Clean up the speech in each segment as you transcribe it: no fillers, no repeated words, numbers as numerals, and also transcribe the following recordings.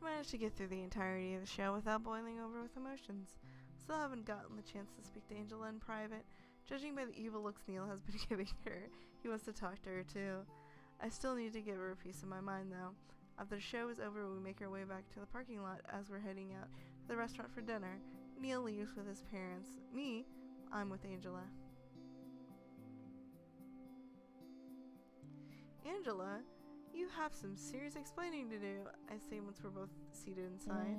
managed to get through the entirety of the show without boiling over with emotions. Still haven't gotten the chance to speak to Angela in private. Judging by the evil looks Neil has been giving her, he wants to talk to her too. I still need to give her a piece of my mind though. After the show is over, we make our way back to the parking lot as we're heading out to the restaurant for dinner. Neil leaves with his parents. Me, I'm with Angela. Angela, you have some serious explaining to do, I say once we're both seated inside.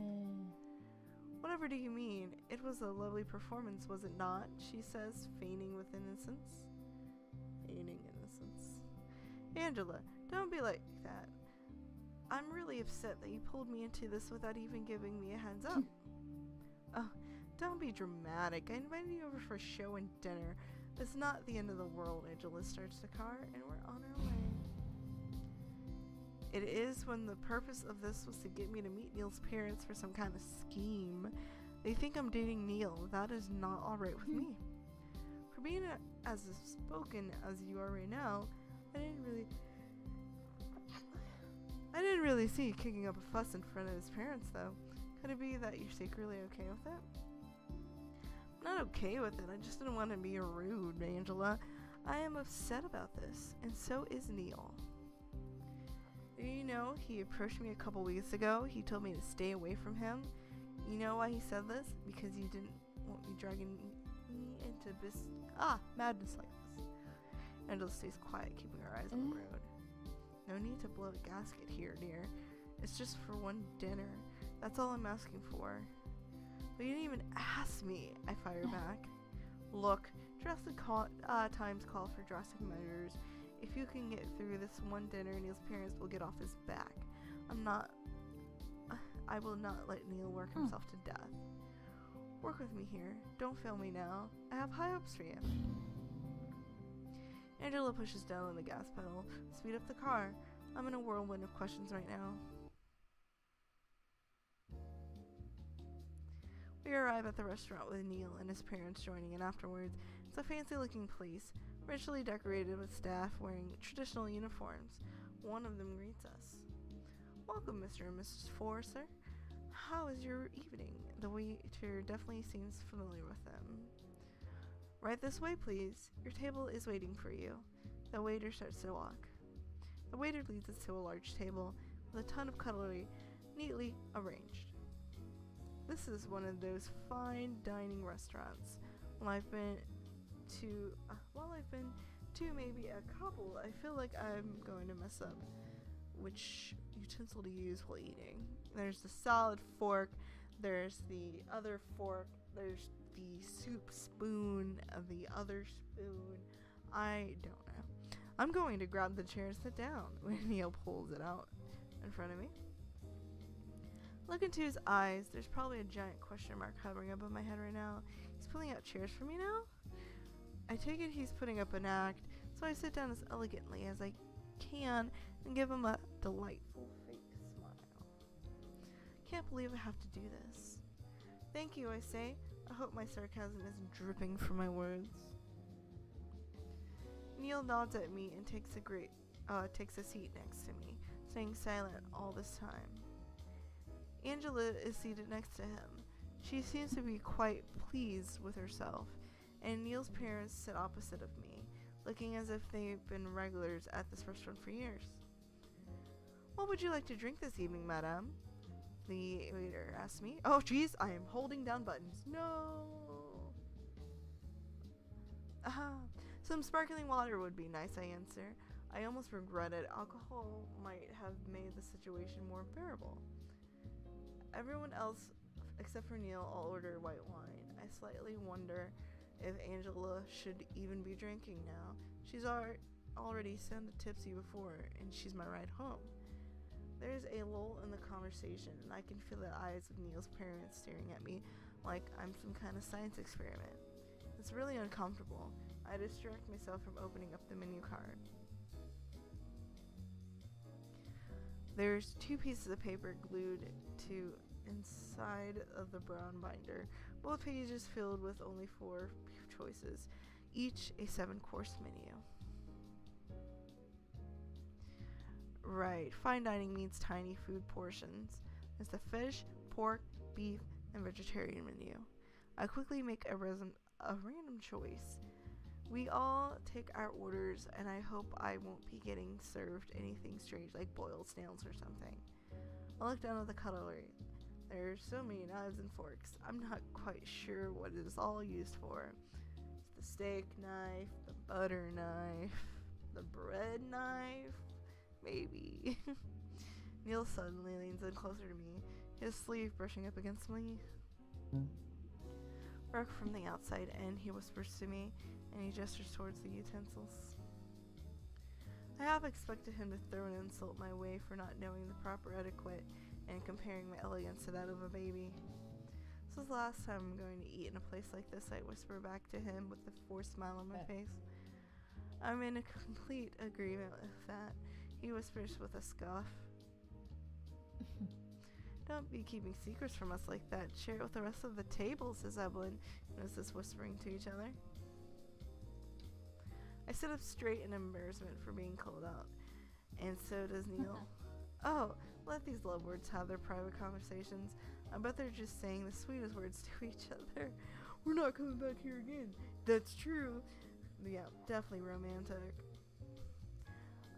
Whatever do you mean? It was a lovely performance, was it not? She says, feigning with innocence. Feigning innocence. Angela, don't be like that. I'm really upset that you pulled me into this without even giving me a heads up. Oh, don't be dramatic. I invited you over for a show and dinner. It's not the end of the world. Angela starts the car and we're on our way. It is when the purpose of this was to get me to meet Neil's parents for some kind of scheme. They think I'm dating Neil. That is not alright with me. For being as spoken as you are right now, I didn't really see you kicking up a fuss in front of his parents, though. Could it be that you're secretly okay with it? I'm not okay with it. I just didn't want to be rude, Angela. I am upset about this, and so is Neil. You know, he approached me a couple weeks ago. He told me to stay away from him. You know why he said this? Because you didn't want me dragging me into madness like this. Angela stays quiet, keeping her eyes on the road. No need to blow a gasket here, dear. It's just for one dinner. That's all I'm asking for. But you didn't even ask me, I fire back. Look, drastic times call for drastic measures. If you can get through this one dinner, Neil's parents will get off his back. I will not let Neil work himself to death. Work with me here. Don't fail me now. I have high hopes for you. Angela pushes down on the gas pedal. Speed up the car. I'm in a whirlwind of questions right now. We arrive at the restaurant with Neil and his parents joining in afterwards. It's a fancy-looking place, richly decorated with staff wearing traditional uniforms. One of them greets us. Welcome, Mr. and Mrs. Forrester. How is your evening? The waiter definitely seems familiar with them. Right this way, please. Your table is waiting for you. The waiter starts to walk. The waiter leads us to a large table with a ton of cutlery neatly arranged. This is one of those fine dining restaurants. While I've been to maybe a couple, I feel like I'm going to mess up which utensil to use while eating. There's the salad fork, there's the other fork, there's the soup spoon of the other spoon. I don't know. I'm going to grab the chair and sit down when Neil pulls it out in front of me. Look into his eyes. There's probably a giant question mark hovering above my head right now. He's pulling out chairs for me now? I take it he's putting up an act, so I sit down as elegantly as I can and give him a delightful fake smile. Can't believe I have to do this. Thank you, I say. I hope my sarcasm isn't dripping from my words. Neil nods at me and takes a seat next to me, staying silent all this time. Angela is seated next to him. She seems to be quite pleased with herself, and Neil's parents sit opposite of me, looking as if they've been regulars at this restaurant for years. What would you like to drink this evening, madame? The waiter asked me. Oh, jeez, I am holding down buttons. No. Some sparkling water would be nice, I answer. I almost regret it. Alcohol might have made the situation more bearable. Everyone else, except for Neil, all order white wine. I slightly wonder if Angela should even be drinking now. She's already sounded tipsy before, and she's my ride home. There's a lull in the conversation, and I can feel the eyes of Neil's parents staring at me like I'm some kind of science experiment. It's really uncomfortable. I distract myself from opening up the menu card. There's 2 pieces of paper glued to inside of the brown binder, both pages filled with only 4 choices, each a 7-course menu. Right, fine dining means tiny food portions. is the fish, pork, beef, and vegetarian menu. I quickly make a random choice. We all take our orders, and I hope I won't be getting served anything strange like boiled snails or something. I look down at the cutlery. There's so many knives and forks. I'm not quite sure what it is all used for. It's the steak knife, the butter knife, the bread knife, maybe. Neil suddenly leans in closer to me, his sleeve brushing up against me. Rock from the outside in, he whispers to me, and he gestures towards the utensils. I half expected him to throw an insult my way for not knowing the proper etiquette and comparing my elegance to that of a baby. This is the last time I'm going to eat in a place like this, I whisper back to him with a forced smile on my face. I'm in a complete agreement with that, he whispers with a scoff. Don't be keeping secrets from us like that. Share it with the rest of the table, says Evelyn, and us whispering to each other. I sit up straight in embarrassment for being called out, and so does Neil. Oh, let these lovebirds have their private conversations. I bet they're just saying the sweetest words to each other. We're not coming back here again. That's true. Yeah, definitely romantic.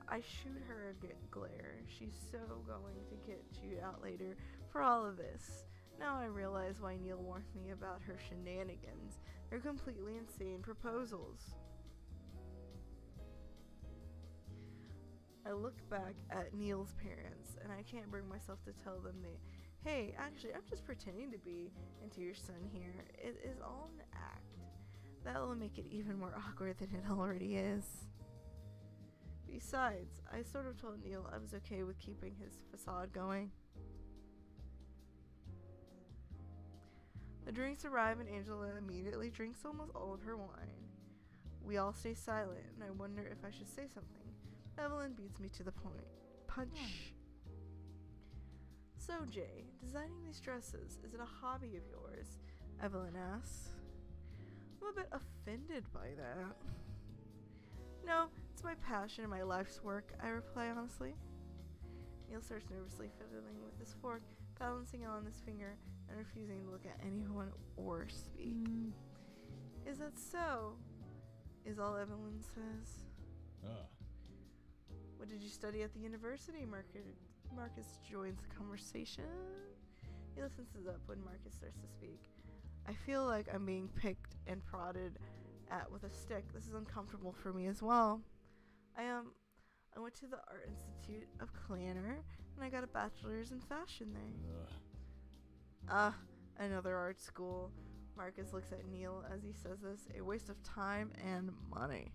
I shoot her a glare. She's so going to get chewed out later for all of this. Now I realize why Neil warned me about her shenanigans. They're completely insane proposals. I look back at Neil's parents, and I can't bring myself to tell them hey, actually, I'm just pretending to be into your son here. It is all an act. That'll make it even more awkward than it already is. Besides, I sort of told Neil I was okay with keeping his facade going. The drinks arrive and Angela immediately drinks almost all of her wine. We all stay silent, and I wonder if I should say something. Evelyn beats me to the point. Punch. So, Jay, designing these dresses, is it a hobby of yours? Evelyn asks. I'm a bit offended by that. No, it's my passion and my life's work, I reply honestly. Neil starts nervously fiddling with his fork, balancing it on his finger, and refusing to look at anyone or speak. Is that so? Is all Evelyn says. What did you study at the university? Marcus joins the conversation. He listens up when Marcus starts to speak. I feel like I'm being picked and prodded at with a stick. This is uncomfortable for me as well. I went to the Art Institute of Clanner, and I got a bachelor's in fashion there. Another art school. Marcus looks at Neil as he says this. A waste of time and money.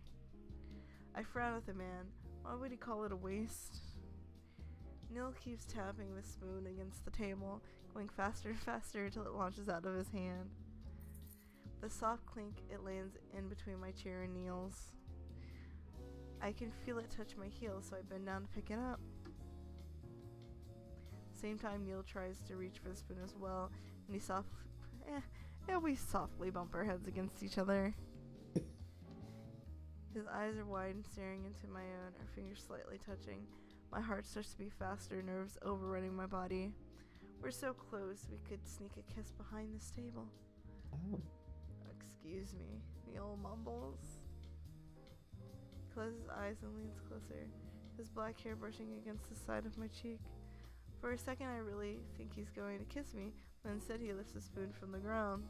I frown at the man. Why would he call it a waste? Neil keeps tapping the spoon against the table, going faster and faster until it launches out of his hand. With a soft clink, it lands in between my chair and Neil's. I can feel it touch my heel, so I bend down to pick it up. Same time, Neil tries to reach for the spoon as well, and we softly bump our heads against each other. His eyes are wide and staring into my own, our fingers slightly touching. My heart starts to beat faster, nerves overrunning my body. We're so close, we could sneak a kiss behind this table. Excuse me, Neil mumbles. He closes his eyes and leans closer, his black hair brushing against the side of my cheek. For a second, I really think he's going to kiss me, but instead he lifts the spoon from the ground.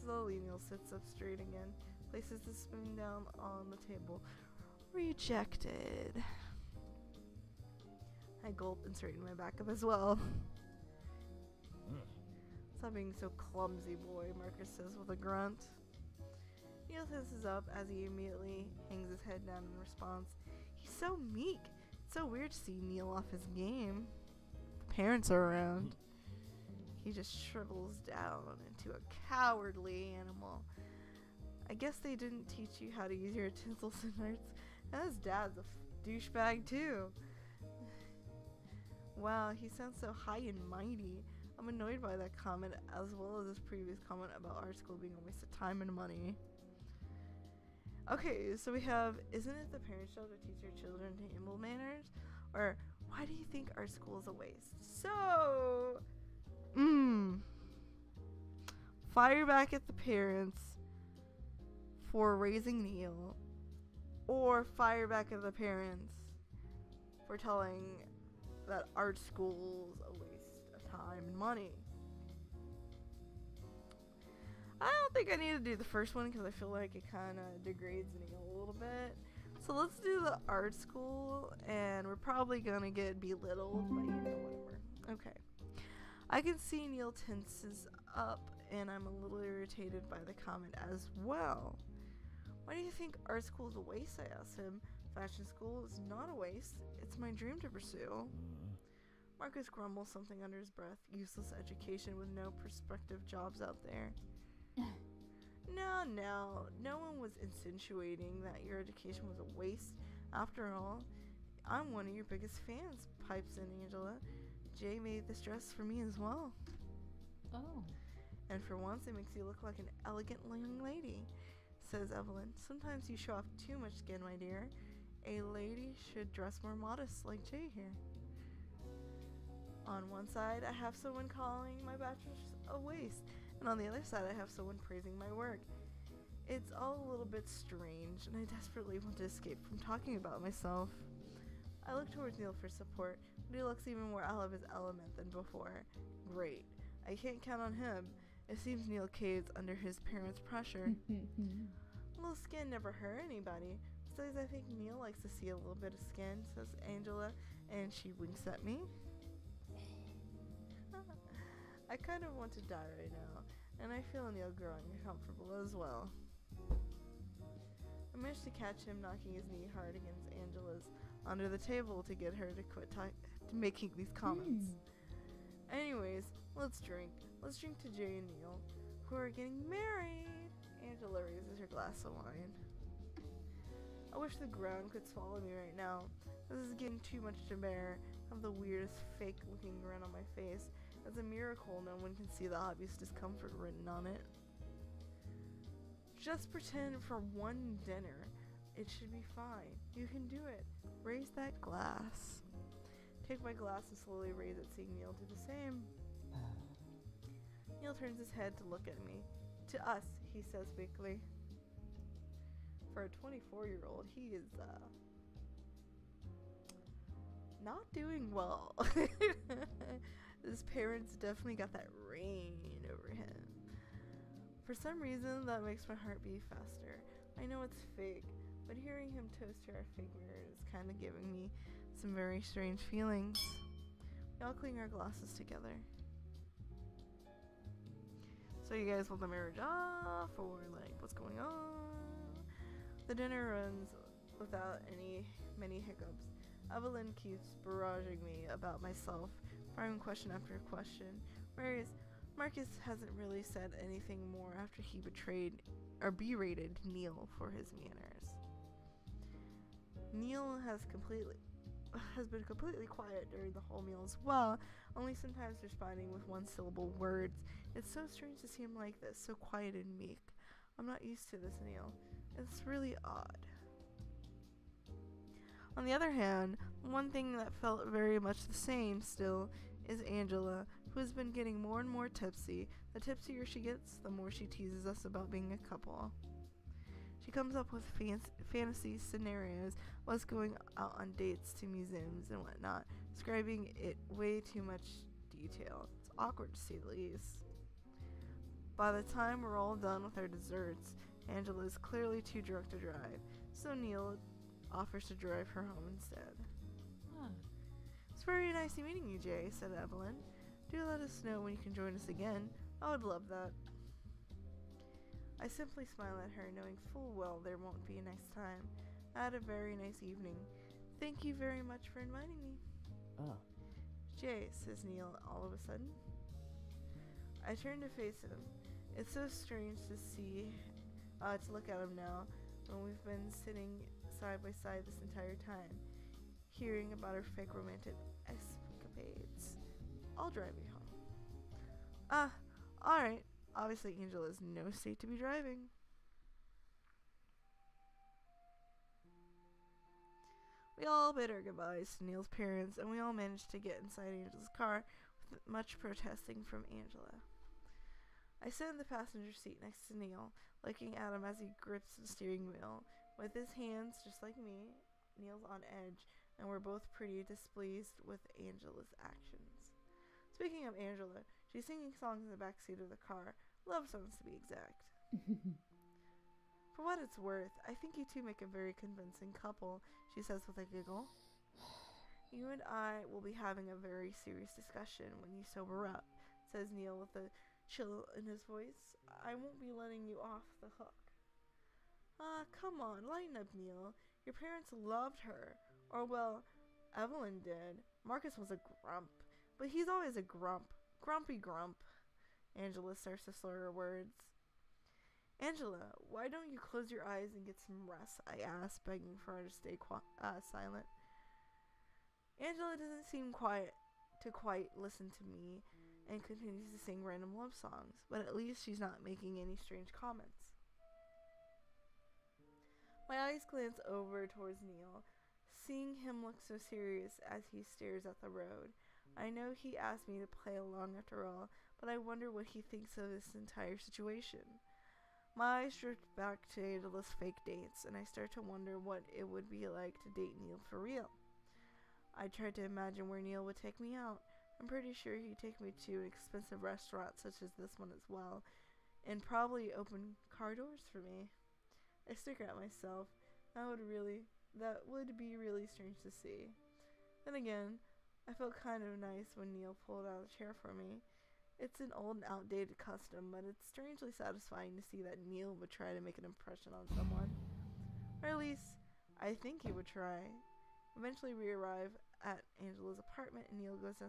Slowly, Neil sits up straight again, places the spoon down on the table. Rejected. I gulp and straighten my back up as well. Stop being so clumsy, boy, Marcus says with a grunt. Neil tenses up as he immediately hangs his head down in response. He's so meek. It's so weird to see Neil off his game. The parents are around. He just shrivels down into a cowardly animal. I guess they didn't teach you how to use your utensils and arts. And his dad's a douchebag too. Wow, he sounds so high and mighty. I'm annoyed by that comment, as well as his previous comment about art school being a waste of time and money. Okay, so we have, isn't it the parents' job to teach their children table manners? Or, why do you think art school is a waste. So, fire back at the parents for raising Neil, or fire back at the parents for telling that art school's a waste of time and money. I don't think I need to do the first one because I feel like it kind of degrades Neil a little bit. So let's do the art school, and we're probably going to get belittled, but whatever. Okay. I can see Neil tenses up, and I'm a little irritated by the comment as well. Why do you think art school is a waste? I asked him. Fashion school is not a waste. It's my dream to pursue. Marcus grumbles something under his breath. Useless education with no prospective jobs out there. No one was insinuating that your education was a waste. After all, I'm one of your biggest fans, pipes in Angela. Jay made this dress for me as well. Oh. And for once, it makes you look like an elegant young lady, says Evelyn. Sometimes you show off too much skin, my dear. A lady should dress more modest, like Jay here. On one side, I have someone calling my bachelor's a waste, and on the other side, I have someone praising my work. It's all a little bit strange, and I desperately want to escape from talking about myself. I look towards Neil for support, but he looks even more out of his element than before. Great. I can't count on him. It seems Neil caves under his parents' pressure. Little skin never hurt anybody. Besides, I think Neil likes to see a little bit of skin, says Angela, and she winks at me. I kind of want to die right now, and I feel Neil growing uncomfortable as well. I managed to catch him knocking his knee hard against Angela's under the table to get her to quit making these comments. Anyways, let's drink. Let's drink to Jay and Neil, who are getting married. Angela raises her glass of wine. I wish the ground could swallow me right now. This is getting too much to bear. I have the weirdest fake-looking grin on my face. It's a miracle no one can see the obvious discomfort written on it. Just pretend for one dinner. It should be fine. You can do it. Raise that glass. Take my glass and slowly raise it, seeing Neil do the same. Neil turns his head to look at me. To us, he says weakly. For a 24-year-old, he is, not doing well. His parents definitely got that reign over him. For some reason, that makes my heart beat faster. I know it's fake, but hearing him toast to our figure is kind of giving me some very strange feelings. We all clean our glasses together. So you guys want the marriage off, or like what's going on? The dinner runs without many hiccups. Evelyn keeps barraging me about myself, firing question after question, whereas Marcus hasn't really said anything more after he berated Neil for his manners. Neil has been completely quiet during the whole meal as well, only sometimes responding with one-syllable words. It's so strange to see him like this, so quiet and meek. I'm not used to this, Neil. It's really odd. On the other hand, one thing that felt very much the same still is Angela, who has been getting more and more tipsy. The tipsier she gets, the more she teases us about being a couple. She comes up with fantasy scenarios, us going out on dates to museums and whatnot, describing it way too much detail. It's awkward to say the least. By the time we're all done with our desserts, Angela is clearly too drunk to drive, so Neil offers to drive her home instead. It's very nice meeting you, Jay, said Evelyn. Do let us know when you can join us again. I would love that. I simply smile at her, knowing full well there won't be a next time. I had a very nice evening. Thank you very much for inviting me. Jay, says Neil all of a sudden. I turn to face him. It's so strange to look at him now, when we've been sitting side by side this entire time, hearing about our fake romantic escapades. I'll drive you home. Alright. Obviously, Angela is no state to be driving. We all bid our goodbyes to Neil's parents, and we all managed to get inside Angela's car with much protesting from Angela. I sit in the passenger seat next to Neil, looking at him as he grips the steering wheel. With his hands, just like me, Neil's on edge, and we're both pretty displeased with Angela's actions. Speaking of Angela, she's singing songs in the back seat of the car. Love songs, to be exact. For what it's worth, I think you two make a very convincing couple, she says with a giggle. You and I will be having a very serious discussion when you sober up, says Neil with a chill in his voice. I won't be letting you off the hook. Come on, lighten up, Neil. Your parents loved her. Or, well, Evelyn did. Marcus was a grump. But he's always a grump. Grumpy grump. Angela starts to slur her words. Angela, why don't you close your eyes and get some rest? I asked, begging for her to stay silent. Angela doesn't seem to quite listen to me and continues to sing random love songs, but at least she's not making any strange comments. My eyes glance over towards Neil, seeing him look so serious as he stares at the road. I know he asked me to play along after all, but I wonder what he thinks of this entire situation. My eyes drift back to Angela's fake dates, and I start to wonder what it would be like to date Neil for real. I tried to imagine where Neil would take me out. I'm pretty sure he'd take me to an expensive restaurant such as this one as well, and probably open car doors for me. I sticker at myself. That would be really strange to see. Then again, I felt kind of nice when Neil pulled out a chair for me. It's an old and outdated custom, but it's strangely satisfying to see that Neil would try to make an impression on someone. Or at least, I think he would try. Eventually we arrive at Angela's apartment, and Neil goes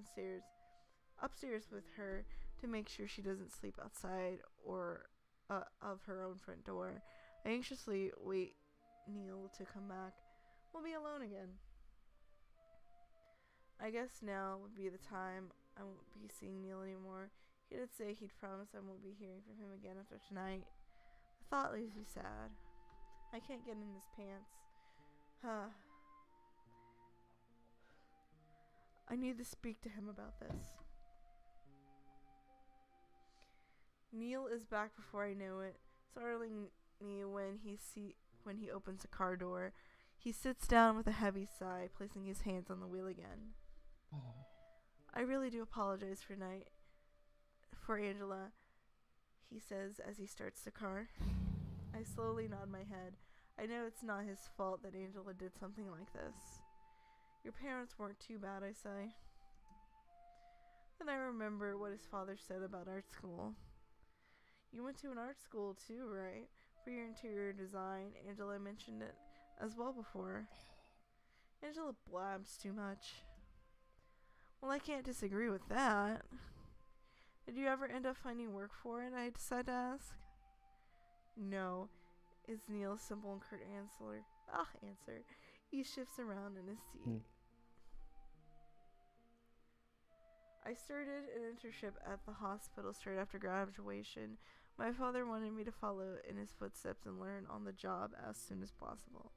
upstairs with her to make sure she doesn't sleep outside or of her own front door. I anxiously wait Neil to come back. We'll be alone again. I guess now would be the time I won't be seeing Neil anymore. He did say he'd promise I won't be hearing from him again after tonight. The thought leaves me sad. I can't get in his pants. I need to speak to him about this. Neil is back before I know it, startling me when he opens the car door. He sits down with a heavy sigh, placing his hands on the wheel again. I really do apologize for Angela, he says as he starts the car. I slowly nod my head. I know it's not his fault that Angela did something like this. Your parents weren't too bad, I say. Then I remember what his father said about art school. You went to an art school too, right? For your interior design. Angela mentioned it as well before. Angela blabs too much. Well, I can't disagree with that. Did you ever end up finding work for it? I decide to ask. No, is Neil's simple and curt answer. He shifts around in his seat. I started an internship at the hospital straight after graduation. My father wanted me to follow in his footsteps and learn on the job as soon as possible.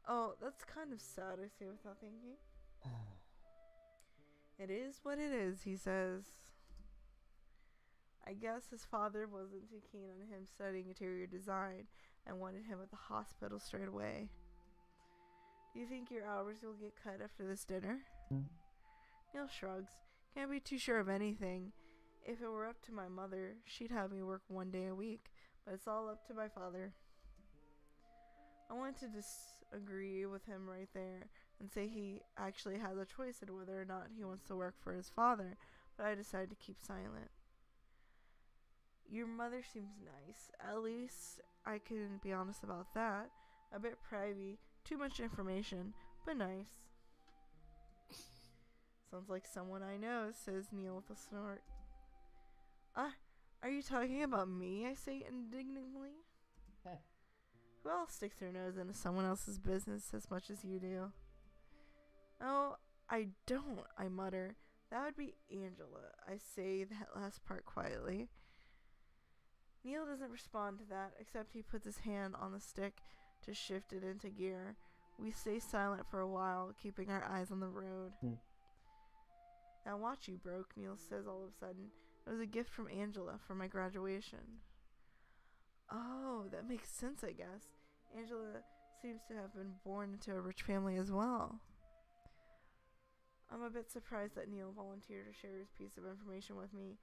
Oh, that's kind of sad, I say without thinking. It is what it is, he says. I guess his father wasn't too keen on him studying interior design and wanted him at the hospital straight away. Do you think your hours will get cut after this dinner? Neil shrugs. Can't be too sure of anything. If it were up to my mother, she'd have me work 1 day a week, but it's all up to my father. I want to disagree with him right there and say he actually has a choice in whether or not he wants to work for his father, but I decided to keep silent. Your mother seems nice. At least I can be honest about that. A bit privy, too much information, but nice. Sounds like someone I know, says Neil with a snort. Are you talking about me? I say indignantly. Who else sticks their nose into someone else's business as much as you do? Oh, I don't, I mutter. That would be Angela. I say that last part quietly. Neil doesn't respond to that, except he puts his hand on the stick to shift it into gear. We stay silent for a while, keeping our eyes on the road. That watch you broke, Neil says all of a sudden. It was a gift from Angela for my graduation. Oh, that makes sense, I guess. Angela seems to have been born into a rich family as well. I'm a bit surprised that Neil volunteered to share his piece of information with me.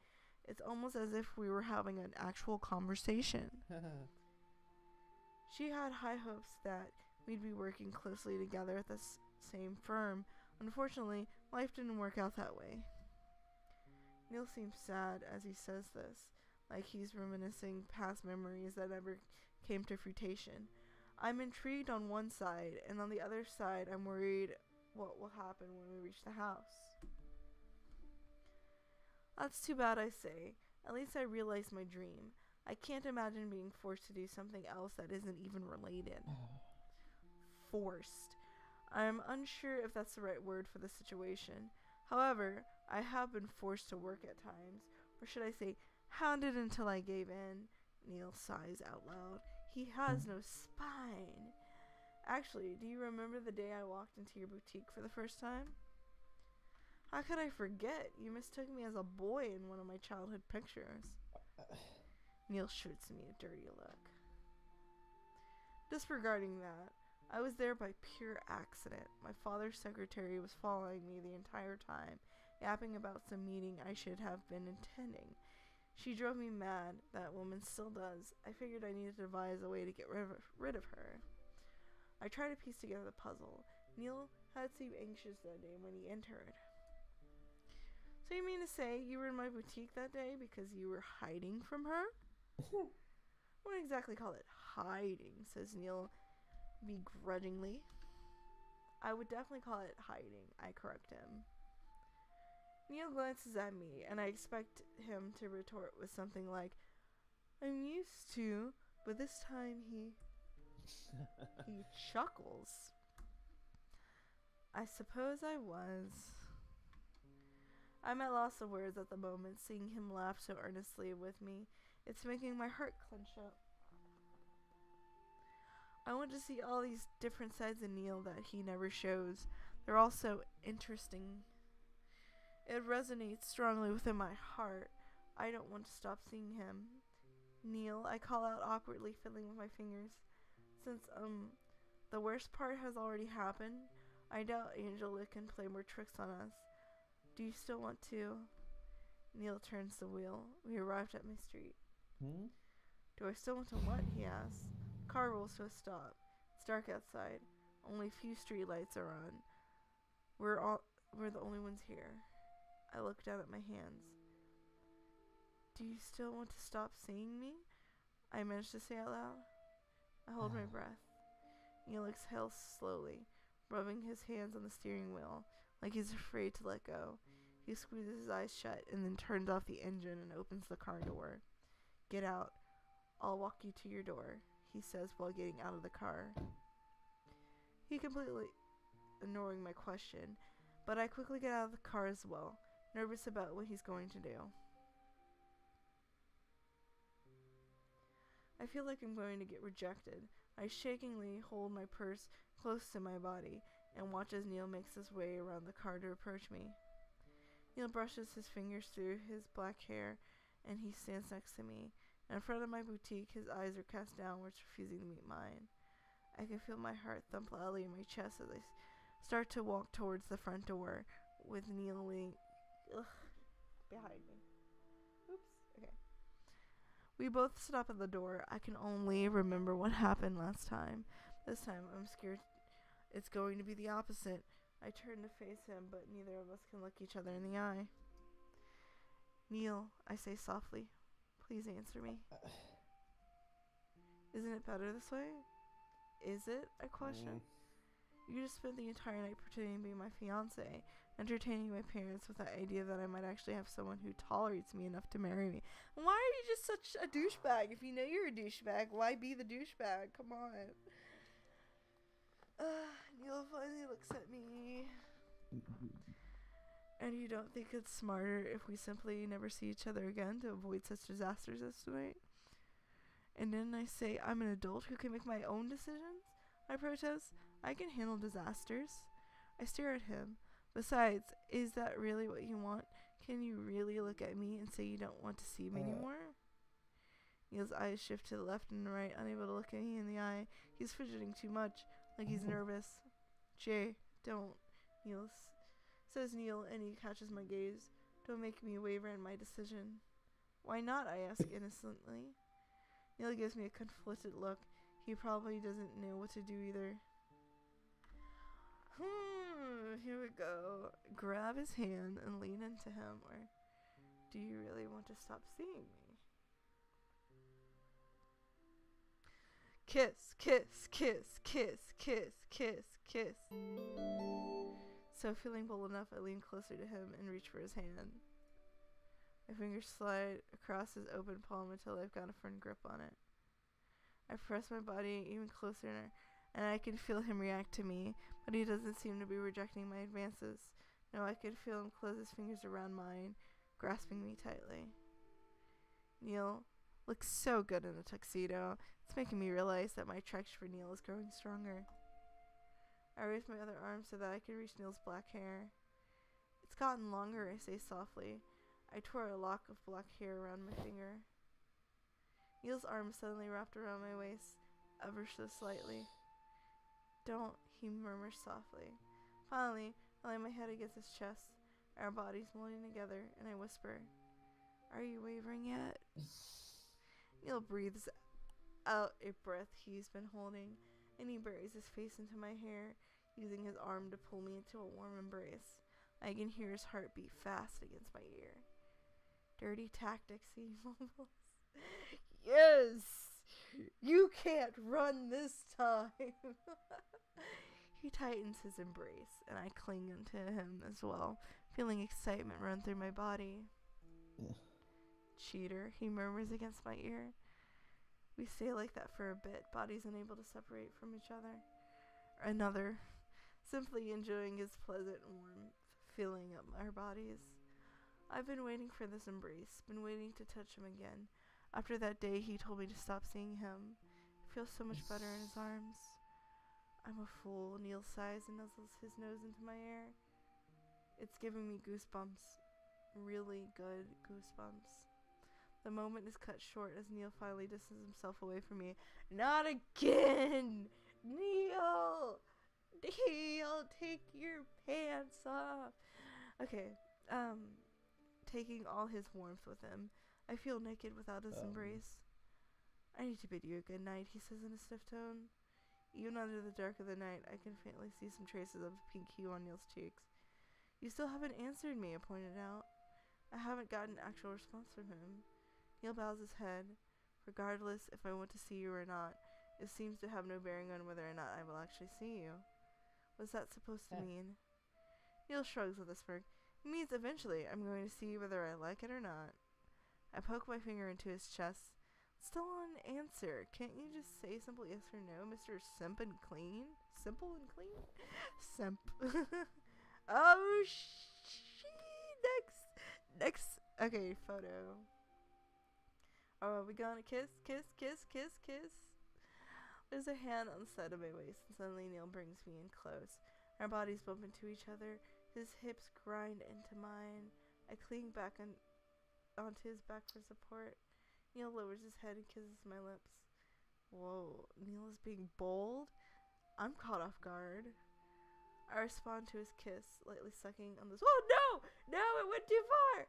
It's almost as if we were having an actual conversation. She had high hopes that we'd be working closely together at the same firm. Unfortunately, life didn't work out that way. Neil seems sad as he says this, like he's reminiscing past memories that never came to fruition. I'm intrigued on one side, and on the other side, I'm worried what will happen when we reach the house. That's too bad, I say. At least I realized my dream. I can't imagine being forced to do something else that isn't even related. Forced. I'm unsure if that's the right word for the situation. However, I have been forced to work at times, or should I say, hounded until I gave in. Neil sighs out loud. He has no spine. Actually, do you remember the day I walked into your boutique for the first time? How could I forget? You mistook me as a boy in one of my childhood pictures. Neil shoots me a dirty look. Disregarding that, I was there by pure accident. My father's secretary was following me the entire time, yapping about some meeting I should have been attending. She drove me mad. That woman still does. I figured I needed to devise a way to get rid of her. I tried to piece together the puzzle. Neil had seemed anxious that day when he entered. So you mean to say you were in my boutique that day because you were hiding from her? I wouldn't exactly call it hiding, says Neil begrudgingly. I would definitely call it hiding, I correct him. Neil glances at me, and I expect him to retort with something like, I'm used to, but this time he chuckles. I suppose I was. I'm at loss of words at the moment, seeing him laugh so earnestly with me. It's making my heart clench up. I want to see all these different sides of Neil that he never shows. They're all so interesting. It resonates strongly within my heart. I don't want to stop seeing him. Neil, I call out awkwardly, fiddling with my fingers. Since, the worst part has already happened, I doubt Angela can play more tricks on us. Do you still want to? Neil turns the wheel. We arrived at my street. Do I still want to what? He asks. The car rolls to a stop. It's dark outside. Only a few street lights are on. We're the only ones here. I look down at my hands. Do you still want to stop seeing me? I manage to say out loud. I hold my breath. Neil exhales slowly, rubbing his hands on the steering wheel, like he's afraid to let go. He squeezes his eyes shut and then turns off the engine and opens the car door. Get out. I'll walk you to your door, he says while getting out of the car. He completely ignoring my question, but I quickly get out of the car as well, nervous about what he's going to do. I feel like I'm going to get rejected. I shakingly hold my purse close to my body and watch as Neil makes his way around the car to approach me. Neil brushes his fingers through his black hair, and he stands next to me. In front of my boutique, his eyes are cast downwards, refusing to meet mine. I can feel my heart thump loudly in my chest as I start to walk towards the front door, with Neil behind me. Oops. Okay. We both stop at the door. I can only remember what happened last time. This time, I'm scared it's going to be the opposite. I turn to face him, but neither of us can look each other in the eye. Neil, I say softly, please answer me. Isn't it better this way? Is it? I question. You just spent the entire night pretending to be my fiance, entertaining my parents with the idea that I might actually have someone who tolerates me enough to marry me. Why are you just such a douchebag? If you know you're a douchebag, why be the douchebag? Come on. Neil finally looks at me. And you don't think it's smarter if we simply never see each other again to avoid such disasters as tonight? And then I say, I'm an adult who can make my own decisions? I protest. I can handle disasters. I stare at him. Besides, is that really what you want? Can you really look at me and say you don't want to see me anymore? Neil's eyes shift to the left and the right, unable to look at me in the eye. He's fidgeting too much, like he's nervous. Jay, don't. Says Neil, and he catches my gaze. Don't make me waver in my decision. Why not? I ask innocently. Neil gives me a conflicted look. He probably doesn't know what to do either. Here we go. Grab his hand and lean into him. Or do you really want to stop seeing me? Kiss, kiss, kiss, kiss, kiss, kiss, kiss. So feeling bold enough, I lean closer to him and reach for his hand. My fingers slide across his open palm until I've got a firm grip on it. I press my body even closer and I can feel him react to me, but he doesn't seem to be rejecting my advances. No, I can feel him close his fingers around mine, grasping me tightly. Neil looks so good in a tuxedo. It's making me realize that my attraction for Neil is growing stronger. I raise my other arm so that I can reach Neil's black hair. It's gotten longer, I say softly. I twirl a lock of black hair around my finger. Neil's arm suddenly wrapped around my waist, ever so slightly. Don't, he murmurs softly. Finally, I lay my head against his chest, our bodies molding together, and I whisper, Are you wavering yet? Neil breathes out a breath he's been holding, and he buries his face into my hair, using his arm to pull me into a warm embrace. I can hear his heart beat fast against my ear. Dirty tactics, he mumbles. Yes! You can't run this time! He tightens his embrace, and I cling to him as well, feeling excitement run through my body. Cheater, he murmurs against my ear. We stay like that for a bit, bodies unable to separate from each other. Another, simply enjoying his pleasant warmth, filling up our bodies. I've been waiting for this embrace, been waiting to touch him again. After that day, he told me to stop seeing him. It feels so much better in his arms. I'm a fool, Neil sighs and nuzzles his nose into my hair. It's giving me goosebumps. Really good goosebumps. The moment is cut short as Neil finally distances himself away from me. Not again! Neil! Neil, take your pants off! Okay, taking all his warmth with him. I feel naked without his embrace. I need to bid you a good night, he says in a stiff tone. Even under the dark of the night, I can faintly see some traces of pink hue on Neil's cheeks. You still haven't answered me, I pointed out. I haven't gotten an actual response from him. Neil bows his head. Regardless if I want to see you or not, it seems to have no bearing on whether or not I will actually see you. What's that supposed to mean? Neil shrugs with a smirk. It means eventually I'm going to see you whether I like it or not. I poke my finger into his chest. Still on answer. Can't you just say simple yes or no, Mr. Simp and Clean? Simple and clean? Simp. Oh, Next. Okay, photo. Oh, are we gonna kiss? Kiss, kiss, kiss, kiss? There's a hand on the side of my waist, and suddenly Neil brings me in close. Our bodies bump into each other. His hips grind into mine. I cling back onto his back for support. Neil lowers his head and kisses my lips. Whoa, Neil is being bold? I'm caught off guard. I respond to his kiss, lightly sucking on this. Oh, no! No, it went too far!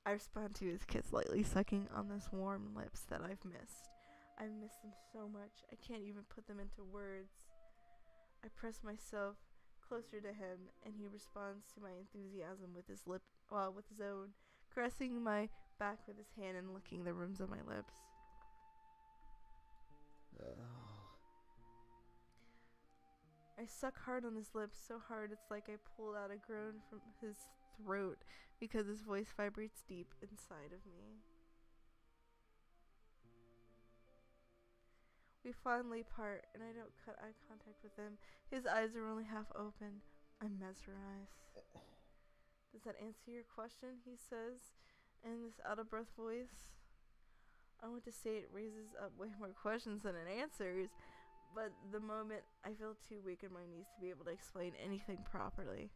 I respond to his kiss, lightly sucking on those warm lips that I've missed. I've missed them so much, I can't even put them into words. I press myself closer to him, and he responds to my enthusiasm with his own, caressing my back with his hand and licking the rims of my lips. I suck hard on his lips, so hard it's like I pulled out a groan from his throat because his voice vibrates deep inside of me. We finally part, and I don't cut eye contact with him. His eyes are only half open. I'm mesmerized. Does that answer your question? He says in this out-of-breath voice. I want to say it raises up way more questions than it answers, but the moment I feel too weak in my knees to be able to explain anything properly.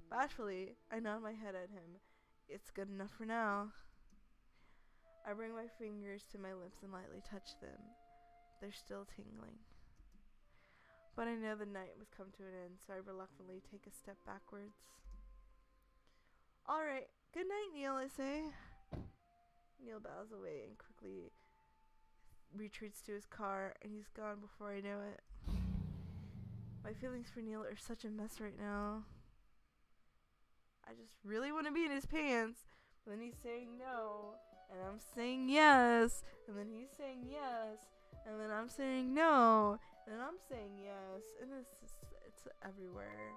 Bashfully, I nod my head at him. It's good enough for now. I bring my fingers to my lips and lightly touch them. They're still tingling. But I know the night must come to an end, so I reluctantly take a step backwards. Alright, good night, Neil, I say. Neil bows away and quickly retreats to his car, and he's gone before I know it. My feelings for Neil are such a mess right now. I just really want to be in his pants, but then he's saying no, and I'm saying yes, and then he's saying yes, and then I'm saying no, and I'm saying yes, and it's everywhere.